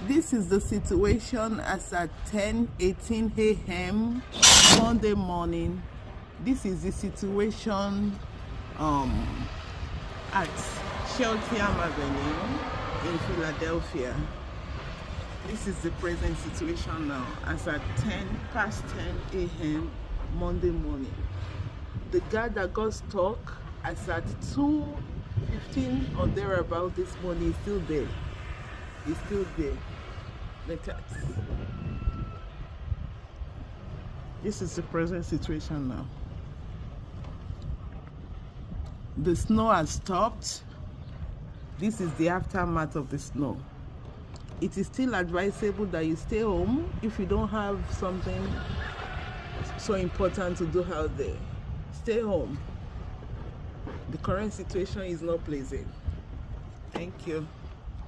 This is the situation as at 10:18 a.m. Monday morning. This is the situation at Cheltenham Avenue in Philadelphia. This is the present situation now as at 10:10 a.m. Monday morning. The guy that got stuck as at 2:15 or thereabout this morning is still there. He's still there. Look at. This is the present situation now. The snow has stopped. This is the aftermath of the snow. It is still advisable that you stay home if you don't have something so important to do out there. Stay home. The current situation is not pleasant. Thank you.